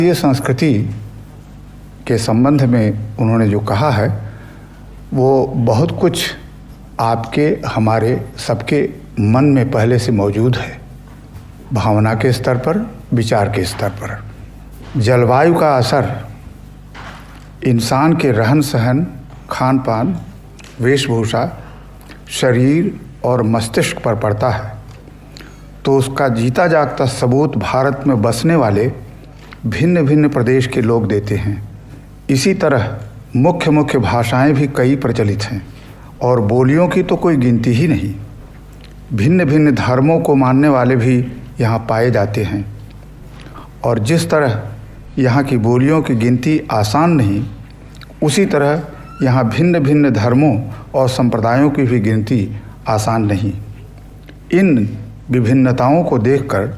ये संस्कृति के संबंध में उन्होंने जो कहा है वो बहुत कुछ आपके हमारे सबके मन में पहले से मौजूद है, भावना के स्तर पर, विचार के स्तर पर। जलवायु का असर इंसान के रहन सहन, खान पान, वेशभूषा, शरीर और मस्तिष्क पर पड़ता है, तो उसका जीता जागता सबूत भारत में बसने वाले भिन्न भिन्न प्रदेश के लोग देते हैं। इसी तरह मुख्य मुख्य भाषाएं भी कई प्रचलित हैं और बोलियों की तो कोई गिनती ही नहीं। भिन्न भिन्न धर्मों को मानने वाले भी यहाँ पाए जाते हैं और जिस तरह यहाँ की बोलियों की गिनती आसान नहीं, उसी तरह यहाँ भिन्न भिन्न धर्मों और संप्रदायों की भी गिनती आसान नहीं। इन विभिन्नताओं को देखकर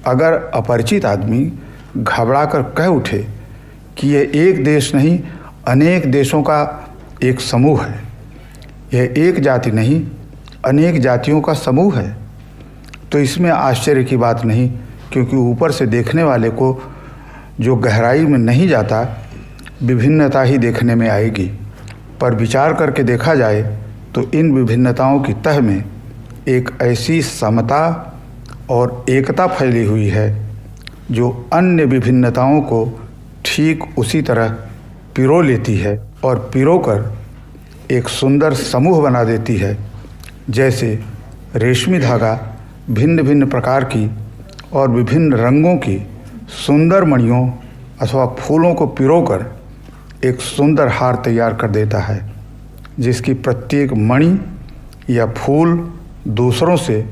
अगर अपरिचित आदमी घबराकर कह उठे कि ये एक देश नहीं, अनेक देशों का एक समूह है, यह एक जाति नहीं, अनेक जातियों का समूह है, तो इसमें आश्चर्य की बात नहीं, क्योंकि ऊपर से देखने वाले को जो गहराई में नहीं जाता, विभिन्नता ही देखने में आएगी। पर विचार करके देखा जाए तो इन विभिन्नताओं की तह में एक ऐसी समता और एकता फैली हुई है जो अन्य विभिन्नताओं को ठीक उसी तरह पिरो लेती है और पिरोकर एक सुंदर समूह बना देती है। जैसे रेशमी धागा भिन्न भिन्न प्रकार की और विभिन्न रंगों की सुंदर मणियों अथवा फूलों को पिरोकर एक सुंदर हार तैयार कर देता है, जिसकी प्रत्येक मणि या फूल दूसरों से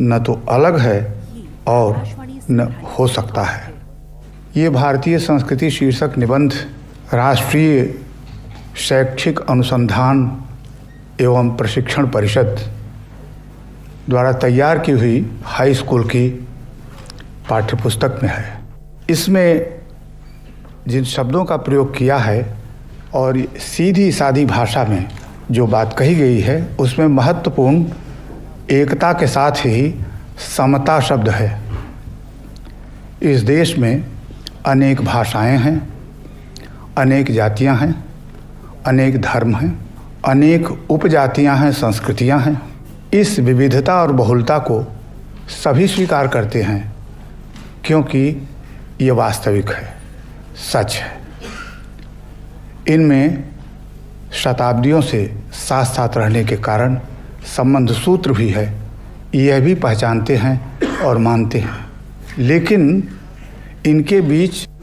न तो अलग है और न हो सकता है। ये भारतीय संस्कृति शीर्षक निबंध राष्ट्रीय शैक्षिक अनुसंधान एवं प्रशिक्षण परिषद द्वारा तैयार की हुई हाई स्कूल की पाठ्यपुस्तक में है। इसमें जिन शब्दों का प्रयोग किया है और सीधी सादी भाषा में जो बात कही गई है, उसमें महत्वपूर्ण एकता के साथ ही समता शब्द है। इस देश में अनेक भाषाएं हैं, अनेक जातियां हैं, अनेक धर्म हैं, अनेक उपजातियां हैं, संस्कृतियां हैं। इस विविधता और बहुलता को सभी स्वीकार करते हैं, क्योंकि ये वास्तविक है, सच है। इनमें शताब्दियों से साथ साथ रहने के कारण संबंध सूत्र भी है, यह भी पहचानते हैं और मानते हैं। लेकिन इनके बीच